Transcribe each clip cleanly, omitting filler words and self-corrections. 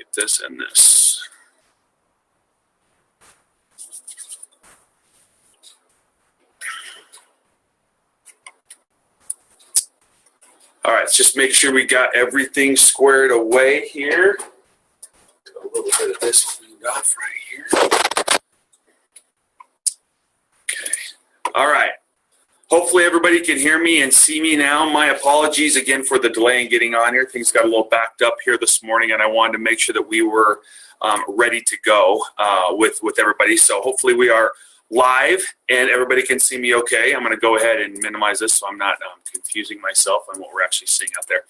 get this and this. All right, let's just make sure we got everything squared away here. A little bit of this cleaned off right here. Okay. All right. Hopefully everybody can hear me and see me now. My apologies again for the delay in getting on here. Things got a little backed up here this morning, and I wanted to make sure that we were ready to go with everybody. So hopefully we are live and everybody can see me okay. I'm going to go ahead and minimize this so I'm not confusing myself on what we're actually seeing out there.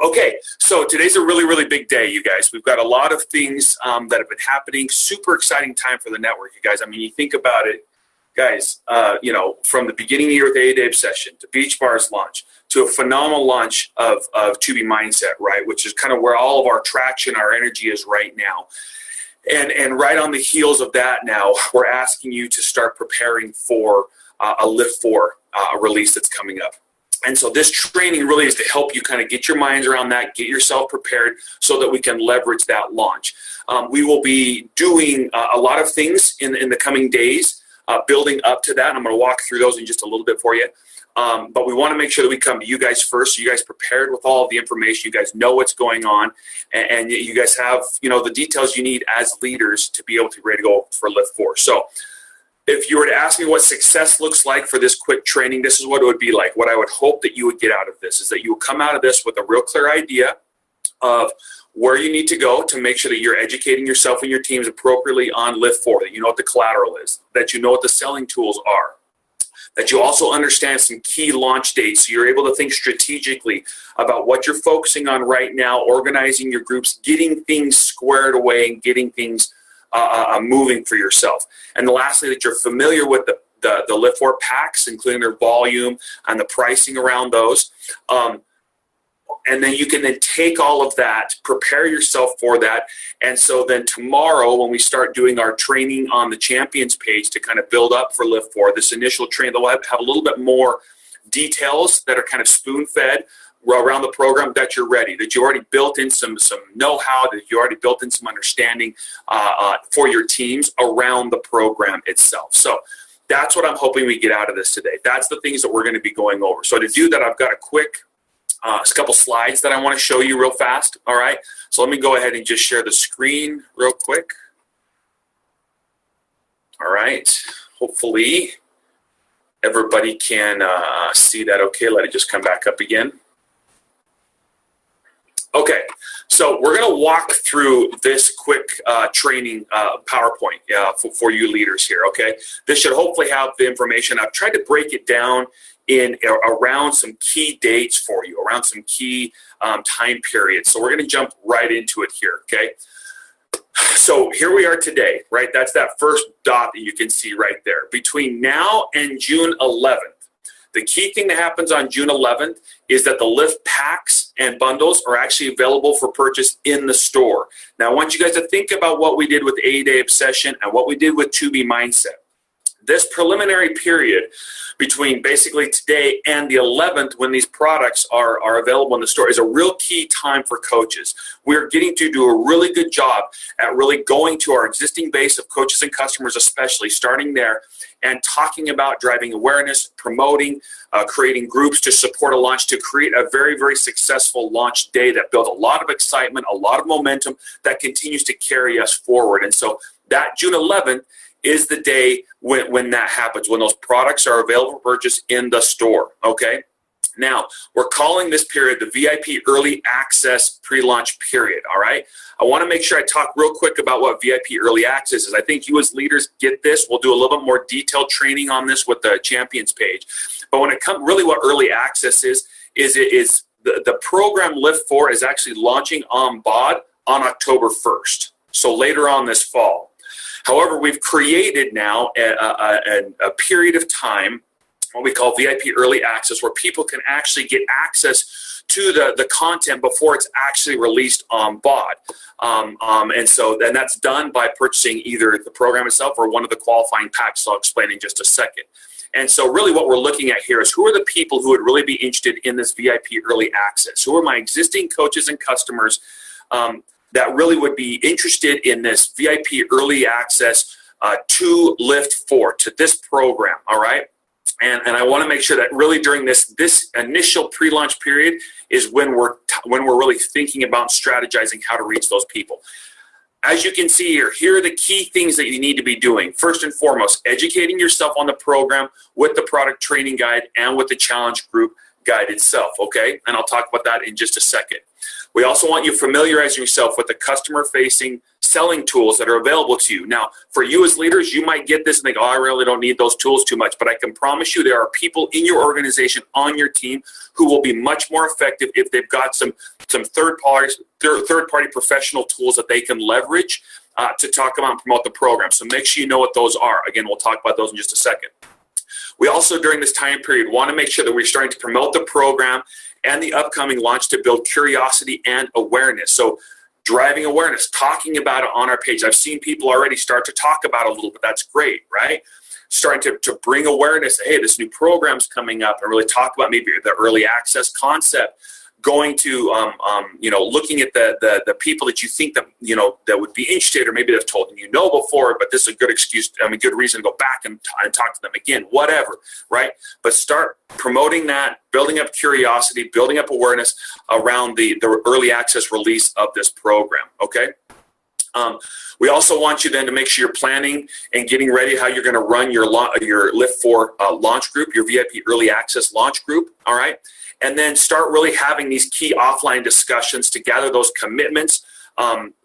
Okay, so today's a really, really big day, you guys. We've got a lot of things that have been happening. Super exciting time for the network, you guys. I mean, you think about it, guys, you know, from the beginning of the year with the A-Day session to Beach Bar's launch to a phenomenal launch of 2B Mindset, right, which is kind of where all of our traction, our energy is right now. And right on the heels of that now, we're asking you to start preparing for a LIIFT4 release that's coming up. And so this training really is to help you kind of get your minds around that, get yourself prepared so that we can leverage that launch. We will be doing a lot of things in the coming days, building up to that. And I'm going to walk through those in just a little bit for you. But we want to make sure that we come to you guys first, so you guys prepared with all of the information, you guys know what's going on, and you guys have, you know, the details you need as leaders to be able to be ready to go for LIIFT4. So if you were to ask me what success looks like for this quick training, this is what it would be like. What I would hope that you would get out of this is that you will come out of this with a real clear idea of where you need to go to make sure that you're educating yourself and your teams appropriately on LIIFT4, that you know what the collateral is, that you know what the selling tools are, that you also understand some key launch dates so you're able to think strategically about what you're focusing on right now, organizing your groups, getting things squared away and getting things moving for yourself. And lastly, that you're familiar with the LIIFT4 packs, including their volume and the pricing around those. And then you can then take all of that, prepare yourself for that. And so then tomorrow when we start doing our training on the champions page to kind of build up for LIIFT4, this initial training, they'll have a little bit more details that are kind of spoon-fed around the program, that you're ready, that you already built in some know-how, that you already built in some understanding for your teams around the program itself. So that's what I'm hoping we get out of this today. That's the things that we're going to be going over. So to do that, I've got a couple slides that I want to show you real fast. All right. So let me go ahead and just share the screen real quick. All right. Hopefully everybody can see that okay. Let it just come back up again. Okay. So we're going to walk through this quick training PowerPoint for you leaders here. Okay. This should hopefully have the information. I've tried to break it down in around some key dates for you, around some key time periods. So we're going to jump right into it here, okay? So here we are today, right? That's that first dot that you can see right there. Between now and June 11th, the key thing that happens on June 11th is that the LIIFT packs and bundles are actually available for purchase in the store. Now, I want you guys to think about what we did with A-Day Obsession and what we did with 2B Mindset. This preliminary period between basically today and the 11th, when these products are available in the store, is a real key time for coaches. We're getting to do a really good job at really going to our existing base of coaches and customers, especially starting there, and talking about driving awareness, promoting, creating groups to support a launch, to create a very, very successful launch day that builds a lot of excitement, a lot of momentum that continues to carry us forward. And so that June 11th is the day when that happens, when those products are available for purchase in the store, okay? Now, we're calling this period the VIP Early Access Pre-Launch Period, all right? I want to make sure I talk real quick about what VIP Early Access is. I think you as leaders get this. We'll do a little bit more detailed training on this with the Champions page. But when it comes, really what Early Access is the program LIIFT4 is actually launching on BOD on October 1st, so later on this fall. However, we've created now a period of time, what we call VIP Early Access, where people can actually get access to the content before it's actually released on BOD. And that's done by purchasing either the program itself or one of the qualifying packs I'll explain in just a second. And so really what we're looking at here is who are the people who would really be interested in this VIP Early Access? Who are my existing coaches and customers that really would be interested in this VIP early access to LIIFT4, to this program, all right? And I want to make sure that really during this initial pre-launch period is when we're really thinking about strategizing how to reach those people. As you can see here are the key things that you need to be doing. First and foremost, educating yourself on the program with the product training guide and with the challenge group guide itself, okay? And I'll talk about that in just a second. We also want you familiarizing yourself with the customer-facing selling tools that are available to you. Now, for you as leaders, you might get this and think, oh, I really don't need those tools too much, but I can promise you there are people in your organization, on your team, who will be much more effective if they've got some third-party professional tools that they can leverage to talk about and promote the program. So make sure you know what those are. Again, we'll talk about those in just a second. We also, during this time period, want to make sure that we're starting to promote the program and the upcoming launch to build curiosity and awareness. So driving awareness, talking about it on our page. I've seen people already start to talk about it a little bit. That's great, right? Starting to bring awareness. Hey, this new program's coming up, and really talk about maybe the early access concept. Going to, looking at the people that you think that, that would be interested, or maybe they've told you before, but this is a good excuse, good reason to go back and talk to them again, whatever, right? But start promoting that, building up curiosity, building up awareness around the early access release of this program, okay? We also want you then to make sure you're planning and getting ready how you're going to run your LIIFT4 launch group, your VIP early access launch group, all right? And then start really having these key offline discussions to gather those commitments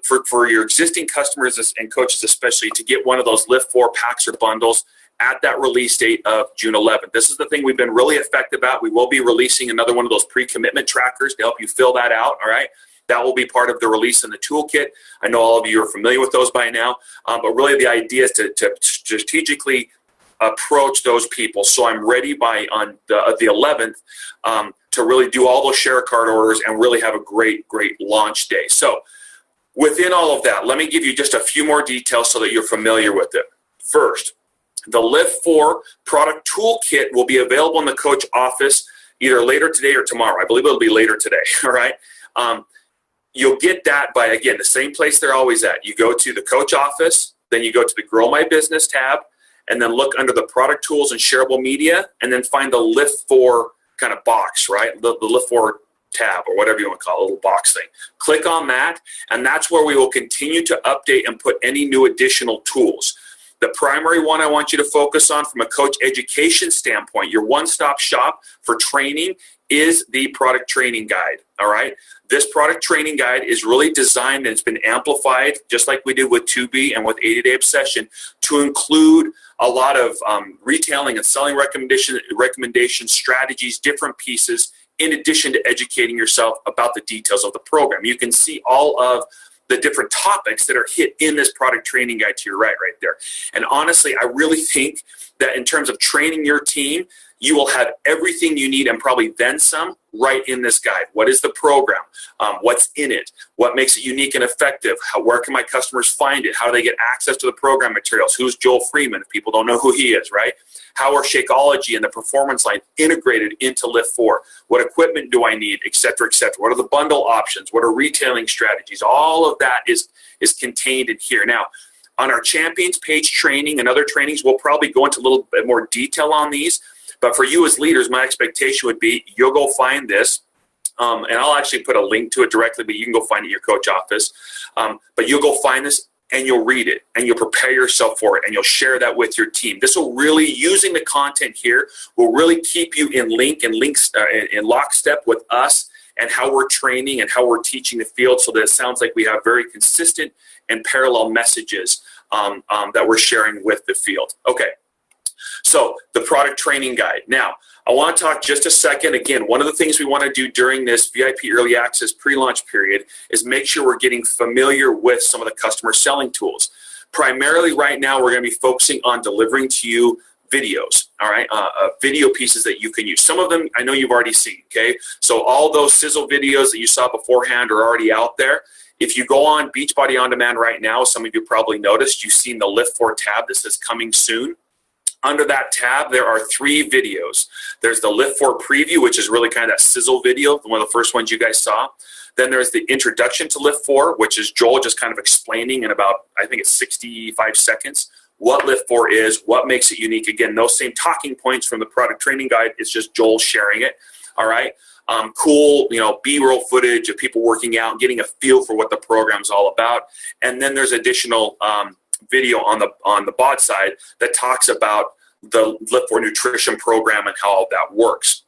for your existing customers and coaches, especially to get one of those LIIFT4 packs or bundles at that release date of June 11th. This is the thing we've been really effective at. We will be releasing another one of those pre-commitment trackers to help you fill that out, all right? That will be part of the release in the toolkit. I know all of you are familiar with those by now, but really the idea is to strategically approach those people. So I'm ready on the 11th to really do all those share card orders and really have a great launch day. So within all of that, let me give you just a few more details so that you're familiar with it. First, the LIIFT4 product toolkit will be available in the coach office either later today or tomorrow. I believe it'll be later today, all right? You'll get that by, again, the same place they're always at. You go to the coach office, then you go to the Grow My Business tab, and then look under the product tools and shareable media, and then find the LIIFT4 kind of box, right? The LIIFT4 tab, or whatever you want to call it, a little box thing. Click on that, and that's where we will continue to update and put any new additional tools. The primary one I want you to focus on from a coach education standpoint, your one-stop shop for training, is the product training guide, all right? This product training guide is really designed, and it's been amplified, just like we did with 2B and with 80-Day Obsession, to include a lot of retailing and selling recommendations, strategies, different pieces, in addition to educating yourself about the details of the program. You can see all of the different topics that are hit in this product training guide to your right there. And honestly, I really think that in terms of training your team, you will have everything you need and probably then some right in this guide. What is the program? What's in it? What makes it unique and effective? Where can my customers find it? How do they get access to the program materials? Who's Joel Freeman if people don't know who he is, right? How are Shakeology and the performance line integrated into LIIFT4? What equipment do I need, et cetera, et cetera? What are the bundle options? What are retailing strategies? All of that is contained in here. Now, on our Champions page training and other trainings, we'll probably go into a little bit more detail on these. But for you as leaders, my expectation would be you'll go find this, and I'll actually put a link to it directly, but you can go find it in your coach office. But you'll go find this, and you'll read it, and you'll prepare yourself for it, and you'll share that with your team. This will really, using the content here, will really keep you in lockstep with us and how we're training and how we're teaching the field, so that it sounds like we have very consistent and parallel messages that we're sharing with the field. Okay. So the product training guide. Now, I want to talk just a second. Again, one of the things we want to do during this VIP early access pre-launch period is make sure we're getting familiar with some of the customer selling tools. Primarily right now, we're going to be focusing on delivering to you videos, all right, video pieces that you can use. Some of them I know you've already seen, okay? So all those sizzle videos that you saw beforehand are already out there. If you go on Beachbody On Demand right now, some of you probably noticed, you've seen the LIIFT4 tab that says coming soon. Under that tab, there are 3 videos. There's the LIIFT4 preview, which is really kind of that sizzle video, one of the first ones you guys saw. Then there's the introduction to LIIFT4, which is Joel just kind of explaining in about, I think it's 65 seconds, what LIIFT4 is, what makes it unique. Again, those same talking points from the product training guide, it's just Joel sharing it, all right? Cool, B-roll footage of people working out, getting a feel for what the program's all about. And then there's additional video on the bod side that talks about the LIIFT4 nutrition program and how all that works.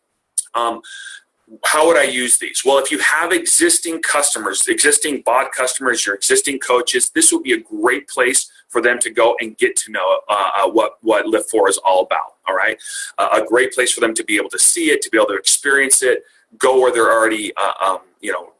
How would I use these? Well, if you have existing customers, existing bod customers, your existing coaches, this would be a great place for them to go and get to know what LIIFT4 is all about, all right? A great place for them to be able to see it, to be able to experience it, go where they're already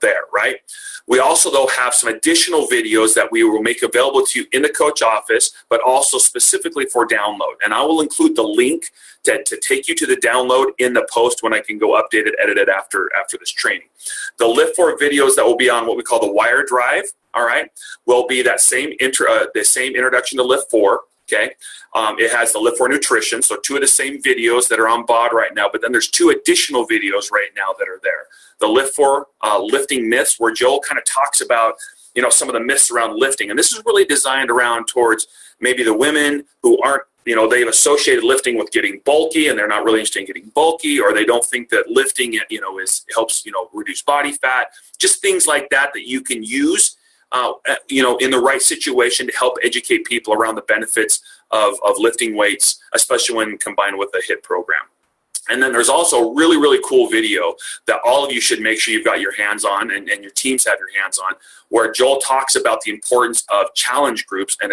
there, right? We also, though, have some additional videos that we will make available to you in the coach office, but also specifically for download. And I will include the link to take you to the download in the post when I can go update it, edit it after this training. The LIIFT4 videos that will be on what we call the wire drive, all right, will be that same introduction to LIIFT4. Okay, it has the LIIFT4 nutrition, so 2 of the same videos that are on bod right now, but then there's 2 additional videos right now that are there. The LIIFT4 lifting myths, where Joel kind of talks about, some of the myths around lifting, and this is really designed around towards maybe the women who aren't, they've associated lifting with getting bulky, and they're not really interested in getting bulky, or they don't think that lifting, helps, reduce body fat, just things like that you can use. In the right situation to help educate people around the benefits of lifting weights, especially when combined with a HIIT program. And then there's also a really, really cool video that all of you should make sure you've got your hands on and your teams have your hands on, where Joel talks about the importance of challenge groups and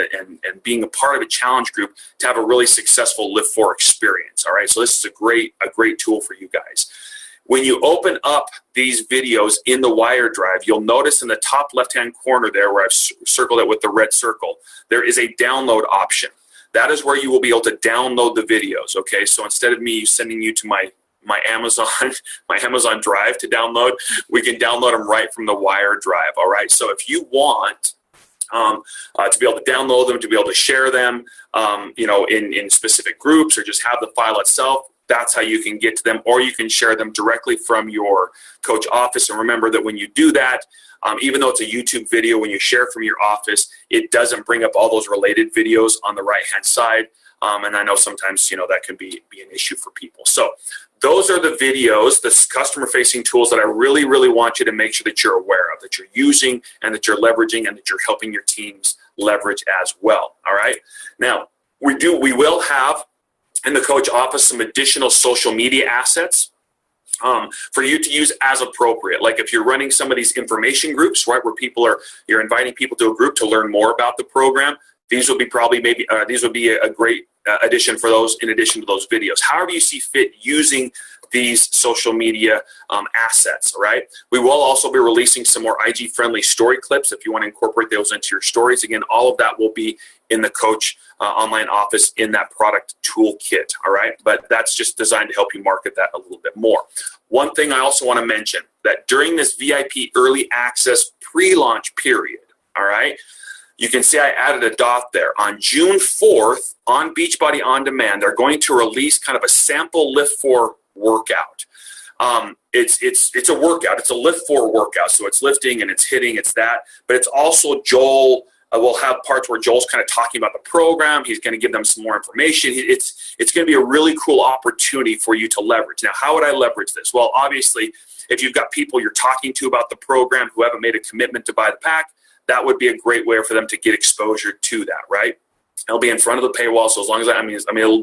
being a part of a challenge group to have a really successful LIIFT4 experience. All right, so this is a great tool for you guys. When you open up these videos in the wire drive, you'll notice in the top left-hand corner there where I've circled it with the red circle, there is a download option. That is where you will be able to download the videos, okay? So instead of me sending you to my Amazon Drive to download, we can download them right from the wire drive, all right? So if you want to be able to download them, to be able to share them, in specific groups, or just have the file itself, that's how you can get to them, or you can share them directly from your coach office. And remember that when you do that, even though it's a YouTube video, when you share from your office, it doesn't bring up all those related videos on the right-hand side. And I know sometimes, that can be an issue for people. So those are the videos, the customer-facing tools that I really, really want you to make sure that you're aware of, that you're using, and that you're leveraging, and that you're helping your teams leverage as well. All right. Now, we will have in the coach office some additional social media assets for you to use as appropriate. Like if you're running some of these information groups, right, where you're inviting people to a group to learn more about the program, these would be a great addition for those, in addition to those videos. However you see fit using these social media assets, all right? We will also be releasing some more IG-friendly story clips if you want to incorporate those into your stories. Again, all of that will be in the coach online office in that product toolkit, all right? But that's just designed to help you market that a little bit more. One thing I also want to mention, that during this VIP early access pre-launch period, all right, you can see I added a dot there. On June 4th, on Beachbody On Demand, they're going to release kind of a sample LIIFT4 workout. It's a workout. It's a LIIFT4 workout. So it's lifting and it's hitting, it's that. But it's also Joel. We'll have parts where Joel's kind of talking about the program. He's going to give them some more information. It's going to be a really cool opportunity for you to leverage. Now, how would I leverage this? Well, obviously, if you've got people you're talking to about the program who haven't made a commitment to buy the pack, that would be a great way for them to get exposure to that, right? It'll be in front of the paywall, so as long as it'll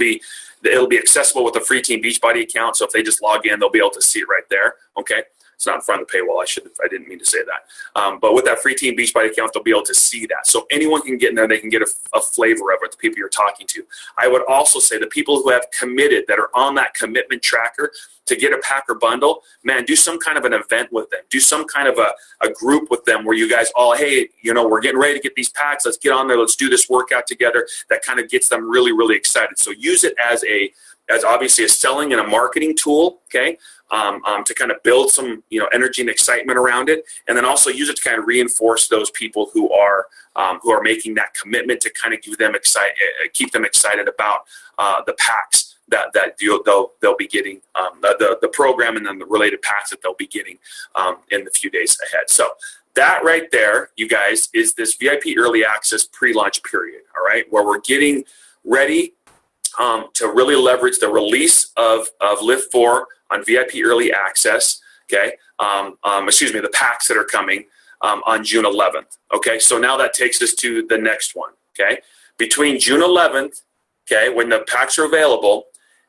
be accessible with a free Team Beachbody account. So if they just log in, they'll be able to see it right there. Okay, it's not in front of the paywall. I didn't mean to say that. But with that free Team Beachbody account, they'll be able to see that. So anyone can get in there. They can get a flavor of it. The people you're talking to. I would also say the people who have committed, that are on that commitment tracker to get a pack or bundle, man, do some kind of an event with them. Do some kind of a group with them where you guys all, hey, we're getting ready to get these packs. Let's get on there. Let's do this workout together. That kind of gets them really, really excited. So use it as a as obviously a selling and a marketing tool, okay, to kind of build some, energy and excitement around it, and then also use it to kind of reinforce those people who are making that commitment to kind of keep them excited about the packs that they'll be getting, the program, and then the related packs that they'll be getting in the few days ahead. So that right there, you guys, is this VIP early access pre-launch period, all right, where we're getting ready to really leverage the release of LIIFT4 on VIP early access, okay, the packs that are coming on June 11th, okay? So now that takes us to the next one, okay? Between June 11th, okay, when the packs are available,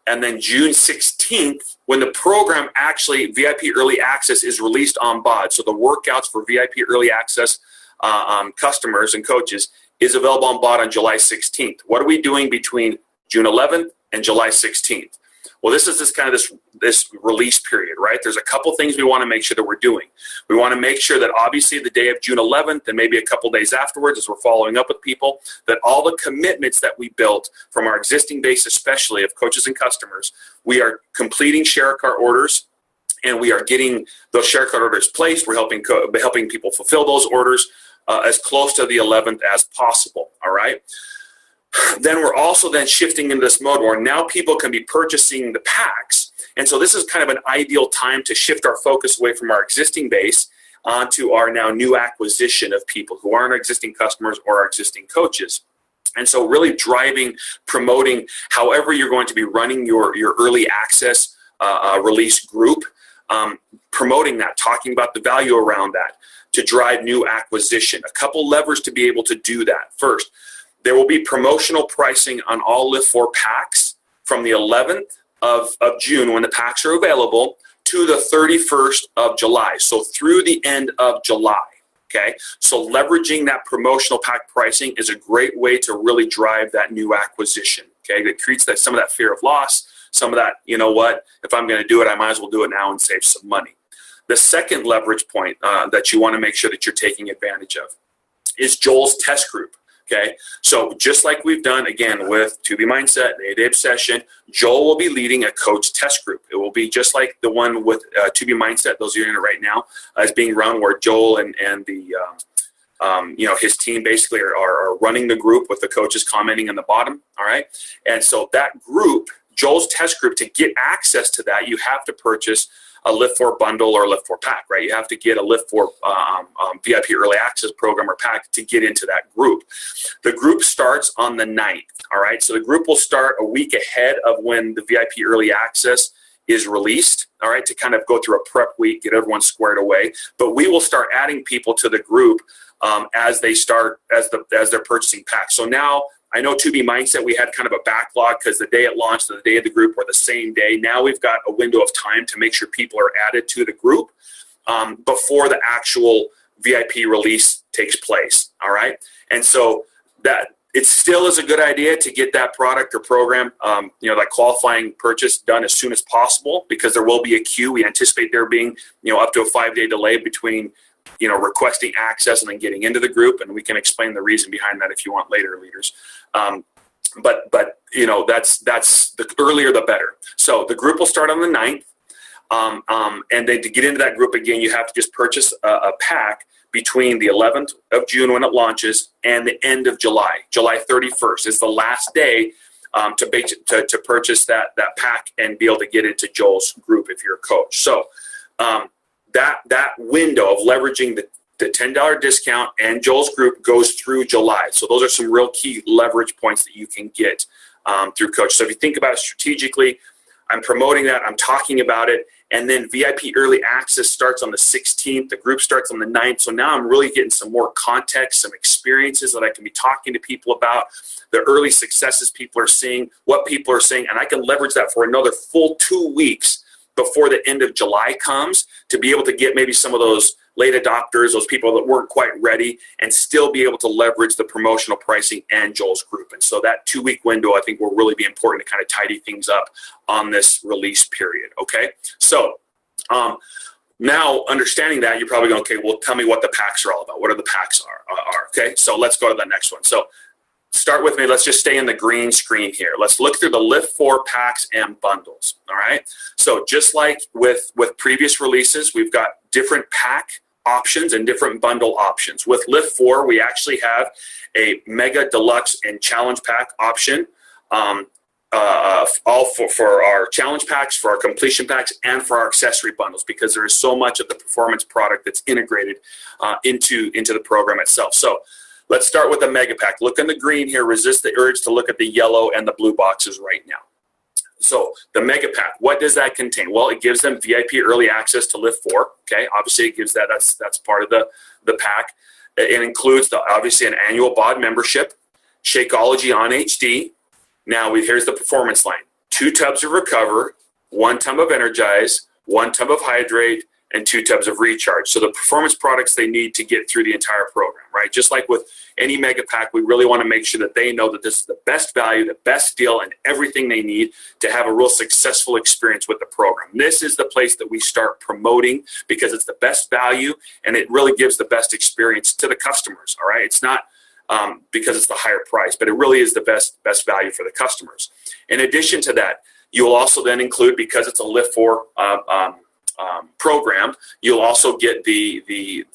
and then June 16th, when the program actually, VIP early access, is released on BOD. So the workouts for VIP early access customers and coaches is available on BOD on July 16th. What are we doing between June 11th and July 16th? Well, this is this release period, right? There's a couple things we want to make sure that we're doing. We want to make sure that obviously the day of June 11th and maybe a couple days afterwards, as we're following up with people, that all the commitments that we built from our existing base, especially of coaches and customers, we are completing share cart orders, and we are getting those share cart orders placed. We're helping people fulfill those orders as close to the 11th as possible, all right? Then we're also then shifting into this mode where now people can be purchasing the packs. And so this is kind of an ideal time to shift our focus away from our existing base onto our now new acquisition of people who aren't our existing customers or our existing coaches. And so really driving, promoting, however you're going to be running your early access release group, promoting that, talking about the value around that to drive new acquisition. A couple levers to be able to do that. First, there will be promotional pricing on all LIIFT4 packs from the 11th of June, when the packs are available, to the 31st of July. So through the end of July, okay? So leveraging that promotional pack pricing is a great way to really drive that new acquisition, okay? It creates some of that fear of loss, some of that, if I'm going to do it, I might as well do it now and save some money. The second leverage point that you want to make sure that you're taking advantage of is Joel's test group. Okay, so just like we've done, again, with 2B Mindset, the 8-Day Obsession, Joel will be leading a coach test group. It will be just like the one with 2B Mindset, those of you in it right now, is being run, where Joel and the his team basically are running the group with the coaches commenting in the bottom, all right? And so that group, Joel's test group, to get access to that, you have to purchase a LIIFT4 bundle or a LIIFT4 pack, right? You have to get a LIIFT4 VIP early access program or pack to get into that group. The group starts on the 9th, all right? So the group will start a week ahead of when the VIP early access is released, all right, to kind of go through a prep week, get everyone squared away. But we will start adding people to the group as they're purchasing packs. So now, I know 2B Mindset, we had kind of a backlog because the day it launched and the day of the group were the same day. Now we've got a window of time to make sure people are added to the group before the actual VIP release takes place, all right? And so that it still is a good idea to get that product or program, that qualifying purchase done as soon as possible, because there will be a queue. We anticipate there being, up to a 5-day delay between requesting access and then getting into the group, and we can explain the reason behind that if you want later, leaders. But that's the earlier the better. So the group will start on the 9th, and then to get into that group again, you have to just purchase a pack between the 11th of June when it launches and the end of July. July 31st is the last day to purchase that pack and be able to get into Joel's group if you're a coach. So that window of leveraging the $10 discount and Joel's group goes through July. So those are some real key leverage points that you can get through Coach. So if you think about it strategically, I'm promoting that, I'm talking about it, and then VIP early access starts on the 16th. The group starts on the 9th. So now I'm really getting some more context, some experiences that I can be talking to people about, the early successes people are seeing, what people are saying, and I can leverage that for another full 2 weeks before the end of July comes to be able to get maybe some of those late adopters, those people that weren't quite ready, and still be able to leverage the promotional pricing and Joel's group. And so that 2-week window, I think, will really be important to kind of tidy things up on this release period, okay? So now understanding that, you're probably going, okay, well, tell me what the packs are all about. What are the packs are, okay? So let's go to the next one. So start with me. Let's just stay in the green screen here. Let's look through the LIIFT4 packs and bundles. All right. So just like with previous releases, we've got different pack options and different bundle options. With LIIFT4, we actually have a Mega Deluxe and Challenge Pack option. All for our challenge packs, for our completion packs, and for our accessory bundles, because there is so much of the performance product that's integrated into the program itself. So let's start with the Mega Pack. Look in the green here. Resist the urge to look at the yellow and the blue boxes right now. So the Mega Pack, what does that contain? Well, it gives them VIP early access to LIIFT4. Okay, obviously it gives that. That's part of the pack. It includes obviously an annual BOD membership, Shakeology on HD. Now here's the performance line: 2 tubs of Recover, 1 tub of Energize, 1 tub of Hydrate, and 2 tubs of Recharge. So the performance products they need to get through the entire program, right? Just like with any Mega Pack, we really want to make sure that they know that this is the best value, the best deal, and everything they need to have a real successful experience with the program. This is the place that we start promoting, because it's the best value and it really gives the best experience to the customers, all right? It's not because it's the higher price, but it really is the best value for the customers. In addition to that, you'll also then include, because it's a LIIFT4 program, you'll also get the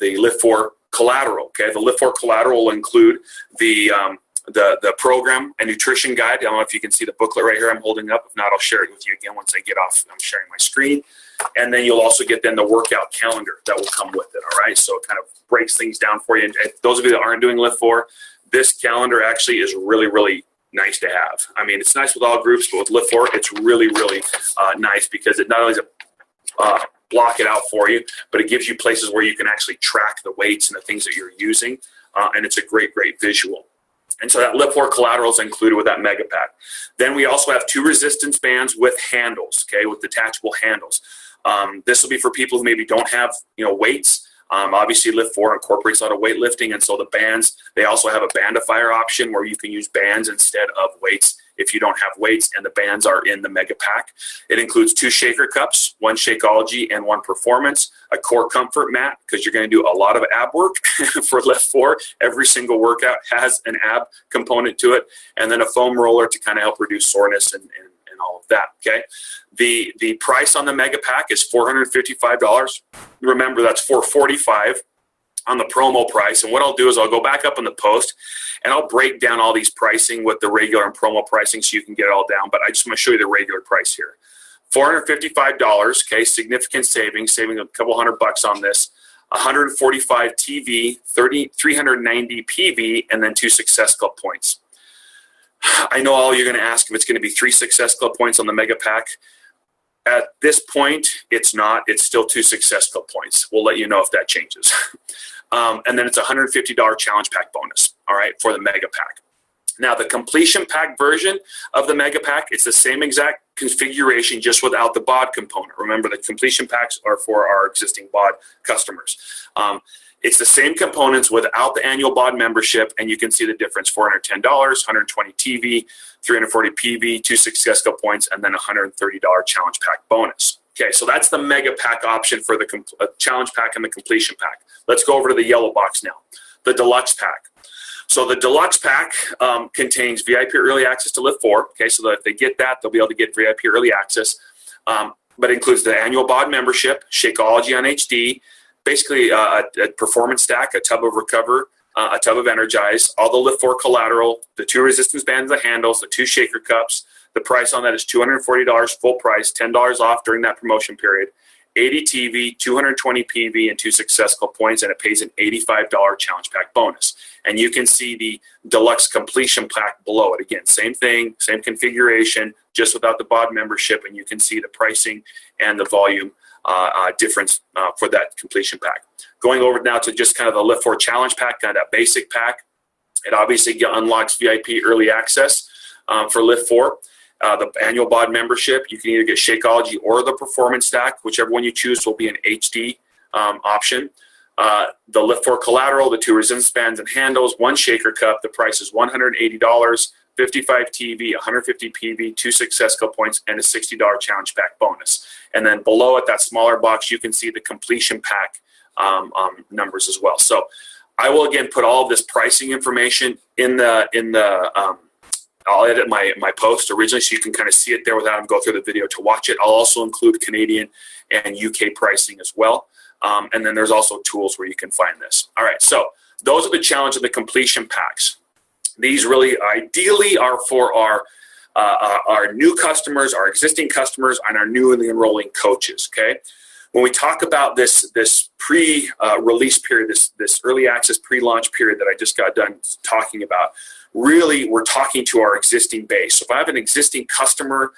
LIIFT4 collateral. Okay, the LIIFT4 collateral will include the program and nutrition guide. I don't know if you can see the booklet right here I'm holding up. If not, I'll share it with you again once I get off. I'm sharing my screen. And then you'll also get then the workout calendar that will come with it. All right, so it kind of breaks things down for you. And those of you that aren't doing LIIFT4, this calendar actually is really, really nice to have. I mean, it's nice with all groups, but with LIIFT4, it's really, really nice, because it not only is block it out for you, but it gives you places where you can actually track the weights and the things that you're using, and it's a great visual. And so that LIIFT4 collateral is included with that Mega Pack. Then we also have 2 resistance bands with handles, okay, with detachable handles. This will be for people who maybe don't have, weights. Obviously, LIIFT4 incorporates a lot of weightlifting, and so the bands, they also have a bandifier option where you can use bands instead of weights if you don't have weights, and the bands are in the Mega Pack. It includes 2 shaker cups, 1 Shakeology and 1 Performance, a core comfort mat, because you're going to do a lot of ab work for LIIFT4. Every single workout has an ab component to it, and then a foam roller to kind of help reduce soreness and all of that. Okay, the price on the Mega Pack is $455. Remember, that's $445 on the promo price. And what I'll do is I'll go back up in the post and I'll break down all these pricing with the regular and promo pricing so you can get it all down. But I just want to show you the regular price here. $455, okay, significant saving a couple $100 on this. 145 TV, 390 PV, and then 2 Success Club points. I know all you're going to ask if it's going to be 3 Success Club points on the Mega Pack. At this point, it's not. It's still 2 Success Club points. We'll let you know if that changes. And then it's a $150 challenge pack bonus, all right, for the Mega Pack. Now, the completion pack version of the Mega Pack, it's the same exact configuration, just without the BOD component. Remember, the completion packs are for our existing BOD customers. It's the same components without the annual BOD membership, and you can see the difference: $410, 120 TV, 340 PV, 2 Success Club points, and then a $130 challenge pack bonus. Okay, so that's the Mega Pack option for the challenge pack and the completion pack. Let's go over to the yellow box now, the Deluxe Pack. So the Deluxe Pack contains VIP early access to LIIFT4. Okay, so that if they get that, they'll be able to get VIP early access, but it includes the annual BOD membership, Shakeology on HD, basically a performance stack, a tub of Recover, a tub of Energize, all the LIIFT4 collateral, the 2 resistance bands and handles, the 2 shaker cups. The price on that is $240 full price, $10 off during that promotion period, 80 TV, 220 PV, and 2 Success Club points, and it pays an $85 challenge pack bonus. And you can see the Deluxe Completion Pack below it. Again, same thing, same configuration, just without the BOD membership, and you can see the pricing and the volume difference for that completion pack. Going over now to just kind of the LIIFT4 challenge pack, kind of that basic pack. It obviously unlocks VIP early access for LIIFT4. The annual BOD membership, you can either get Shakeology or the Performance Stack. Whichever one you choose will be an HD option. The LIIFT4 collateral, the 2 resistance bands and handles, 1 shaker cup. The price is $180, 55 TV, 150 PV, 2 Success Club points, and a $60 challenge pack bonus. And then below it, that smaller box, you can see the completion pack numbers as well. So I will again put all of this pricing information in the I'll edit my post originally so you can kind of see it there without having to go through the video to watch it. I'll also include Canadian and UK pricing as well. And then there's also tools where you can find this. All right, so those are the challenge of the completion packs. These really ideally are for our new customers, our existing customers, and our newly enrolling coaches, okay? When we talk about this pre-release period, this early access pre-launch period that I just got done talking about, really we're talking to our existing base. So if I have an existing customer,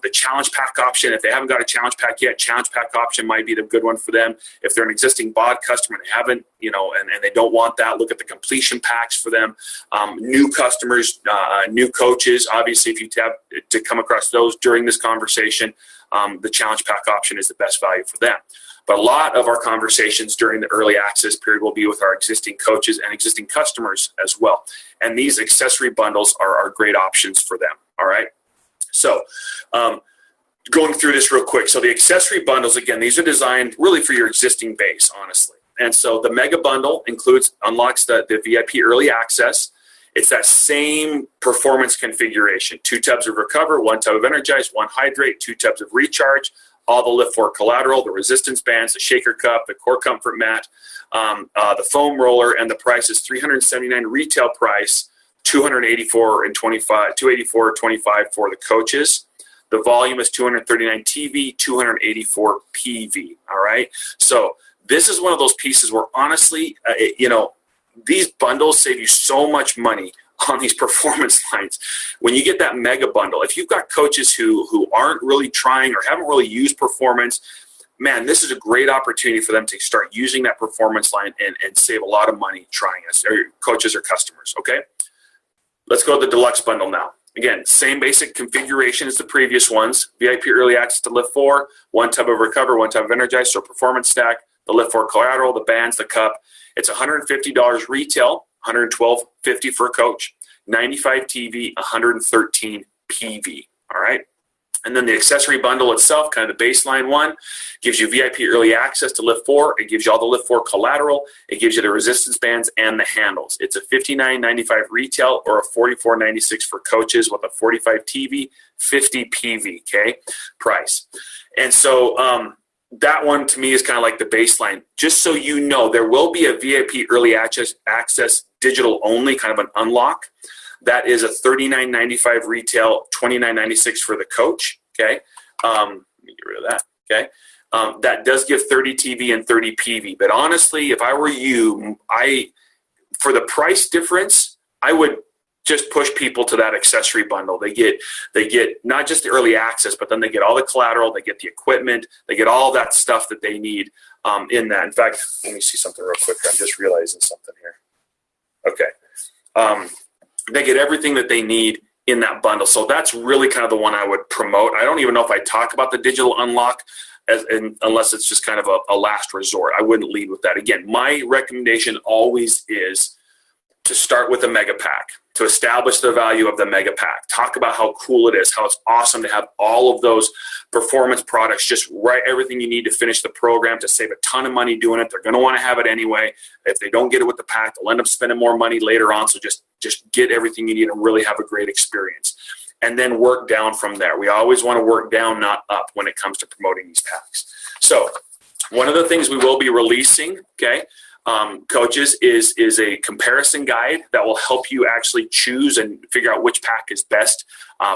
the challenge pack option, if they haven't got a challenge pack yet, challenge pack option might be the good one for them. If they're an existing bod customer and they haven't, and they don't want that, look at the completion packs for them. New customers, new coaches, obviously if you have to come across those during this conversation, the challenge pack option is the best value for them. But a lot of our conversations during the early access period will be with our existing coaches and existing customers as well. And these accessory bundles are great options for them, all right? So going through this real quick. So the accessory bundles, again, these are designed really for your existing base, honestly. And so the mega bundle unlocks the VIP early access. It's that same performance configuration. 2 tubs of Recover, 1 tub of Energize, 1 Hydrate, 2 tubs of Recharge, all the LIIFT4 collateral, the resistance bands, the shaker cup, the core comfort mat, the foam roller, and the price is $379 retail price, $284.25 for the coaches. The volume is 239 TV, 284 PV. All right. So this is one of those pieces where honestly, these bundles save you so much money on these performance lines. When you get that mega bundle, if you've got coaches who aren't really trying or haven't really used performance, man, this is a great opportunity for them to start using that performance line and save a lot of money trying us, or coaches or customers, okay? Let's go to the deluxe bundle now. Again, same basic configuration as the previous ones. VIP early access to LIIFT4, 1 tub of Recover, 1 tub of Energize, so performance stack, the LIIFT4 collateral, the bands, the cup. It's $150 retail, $112.50 for a coach, 95 TV, 113 PV, all right? And then the accessory bundle itself, kind of the baseline one, gives you VIP early access to LIIFT4. It gives you all the LIIFT4 collateral. It gives you the resistance bands and the handles. It's a $59.95 retail or a $44.96 for coaches with a 45 TV, 50 PV, okay, price. And so that one to me is kind of like the baseline. Just so you know, there will be a VIP early access digital only, kind of an unlock. That is a $39.95 retail, $29.96 for the coach, okay? Let me get rid of that, okay? That does give 30 TV and 30 PV. But honestly, if I were you, for the price difference, I would just push people to that accessory bundle. They get not just the early access, but then they get all the collateral, they get the equipment, they get all that stuff that they need in that. In fact, let me see something real quick. I'm just realizing something here. Okay. They get everything that they need in that bundle. So that's really kind of the one I would promote. I don't even know if I talk about the digital unlock unless it's just kind of a last resort. I wouldn't lead with that. Again, my recommendation always is to start with a mega pack, to establish the value of the mega pack. Talk about how cool it is, how it's awesome to have all of those performance products, just write everything you need to finish the program, to save a ton of money doing it. They're going to want to have it anyway. If they don't get it with the pack, they'll end up spending more money later on. So just get everything you need and really have a great experience. And then work down from there. We always want to work down, not up, when it comes to promoting these packs. So one of the things we will be releasing, okay, coaches, is a comparison guide that will help you actually choose and figure out which pack is best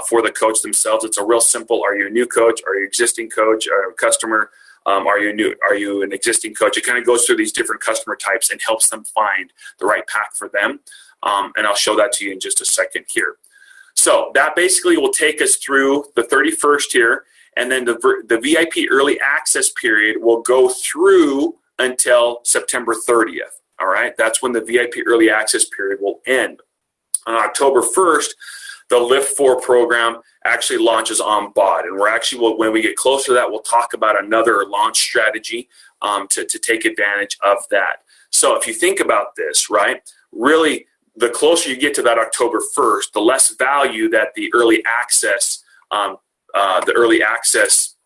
for the coach themselves. It's a real simple, are you a new coach? Are you an existing coach or a customer? Are you an existing coach? It kind of goes through these different customer types and helps them find the right pack for them. And I'll show that to you in just a second here. So that basically will take us through the 31st here, and then the VIP early access period will go through until September 30th. All right, that's when the VIP early access period will end. On October 1st, the LIIFT4 program actually launches on BOD, and we're actually, when we get closer to that, we'll talk about another launch strategy to take advantage of that. So if you think about this, right, really, the closer you get to that October 1st, the less value that the early access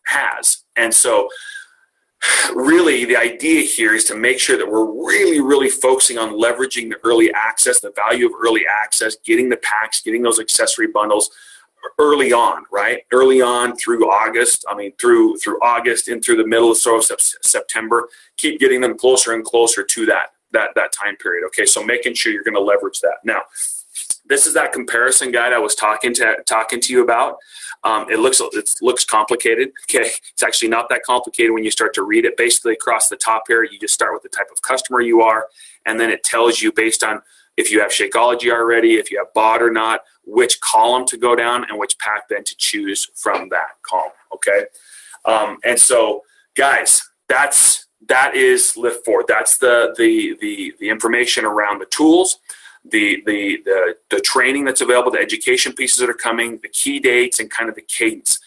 has. And so really the idea here is to make sure that we're really focusing on leveraging the early access, the value of early access, getting the packs, getting those accessory bundles early on, right? Early on through August, through August and through the middle of September, keep getting them closer and closer to that time period. Okay, so making sure you're going to leverage that. Now, this is that comparison guide I was talking to you about. It looks complicated. Okay, it's actually not that complicated when you start to read it. Basically, across the top here, you just start with the type of customer you are, and then it tells you based on if you have Shakeology already, if you have bought or not, which column to go down and which pack then to choose from that column. Okay, and so guys, that is LIIFT4. That's the information around the tools, the training that's available, the education pieces that are coming, the key dates, and kind of the cadence.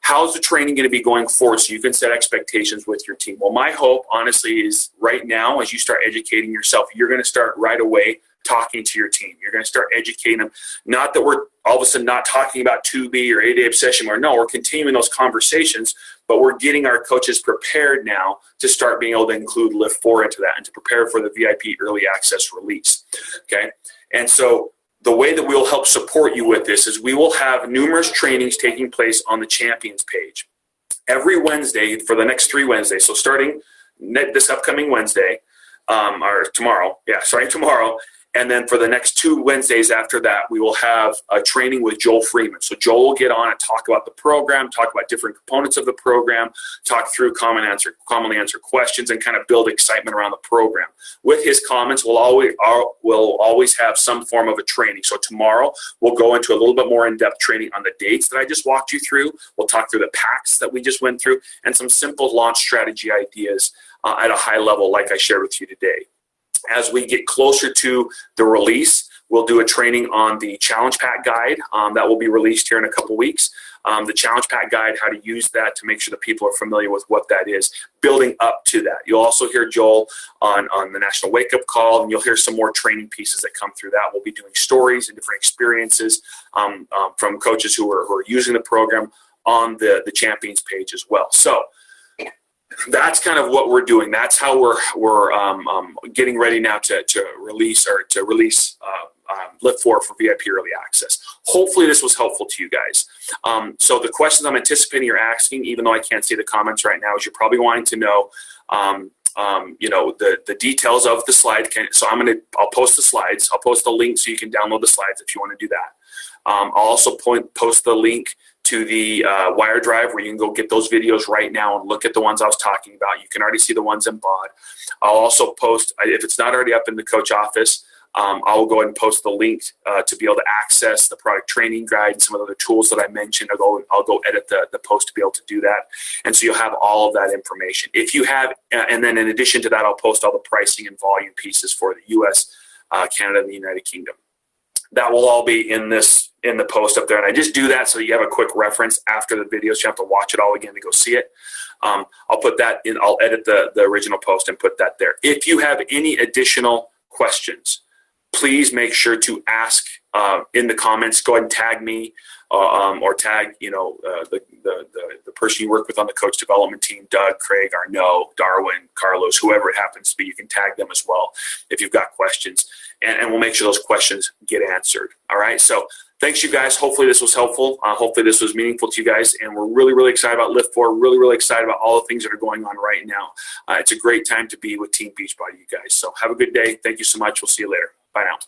How's the training going to be going forward so you can set expectations with your team? Well, my hope, honestly, is right now as you start educating yourself, you're going to start right away talking to your team. You're going to start educating them. Not that we're all of a sudden not talking about 2B or 8-day obsession, or no, we're continuing those conversations, but we're getting our coaches prepared now to start being able to include LIIFT4 into that and to prepare for the VIP early access release. Okay, and so the way that we'll help support you with this is we will have numerous trainings taking place on the Champions page every Wednesday for the next 3 Wednesdays. So starting this upcoming Wednesday, or tomorrow, tomorrow. And then for the next 2 Wednesdays after that, we will have a training with Joel Freeman. So Joel will get on and talk about the program, talk about different components of the program, talk through commonly answered questions, and kind of build excitement around the program. With his comments, we'll always have some form of a training. So tomorrow, we'll go into a little bit more in-depth training on the dates that I just walked you through. We'll talk through the packs that we just went through and some simple launch strategy ideas at a high level like I shared with you today. As we get closer to the release, we'll do a training on the Challenge Pack Guide that will be released here in a couple weeks. The Challenge Pack Guide, how to use that to make sure that people are familiar with what that is, building up to that. You'll also hear Joel on the National Wake Up Call, and you'll hear some more training pieces that come through that. We'll be doing stories and different experiences from coaches who are using the program on the Champions page as well. So that's kind of what we're doing. That's how we're getting ready now to release LIIFT4 for VIP early access. Hopefully this was helpful to you guys. So the questions I'm anticipating you're asking, even though I can't see the comments right now, is you're probably wanting to know the details of the slide. So I'll post the slides. I'll post the link so you can download the slides if you want to do that. I'll also post the link to the Wire Drive where you can go get those videos right now and look at the ones I was talking about. You can already see the ones in BOD. I'll also post, if it's not already up in the coach office, I'll go ahead and post the link to be able to access the product training guide and some of the other tools that I mentioned. I'll go edit the post to be able to do that. And so you'll have all of that information. If you have, and then in addition to that, I'll post all the pricing and volume pieces for the US, Canada, and the United Kingdom. That will all be in the post up there. And I just do that so you have a quick reference after the video, so you have to watch it all again to go see it. I'll put that in. I'll edit the original post and put that there. If you have any additional questions, please make sure to ask in the comments. Go ahead and tag me or tag the person you work with on the coach development team, Doug, Craig, Arnaud, Darwin, Carlos, whoever it happens to be. You can tag them as well if you've got questions, and we'll make sure those questions get answered. All right, so thanks you guys. Hopefully this was helpful. Hopefully this was meaningful to you guys, and we're really excited about LIIFT4, really excited about all the things that are going on right now. It's a great time to be with Team Beachbody, you guys. So have a good day. Thank you so much. We'll see you later. Bye now.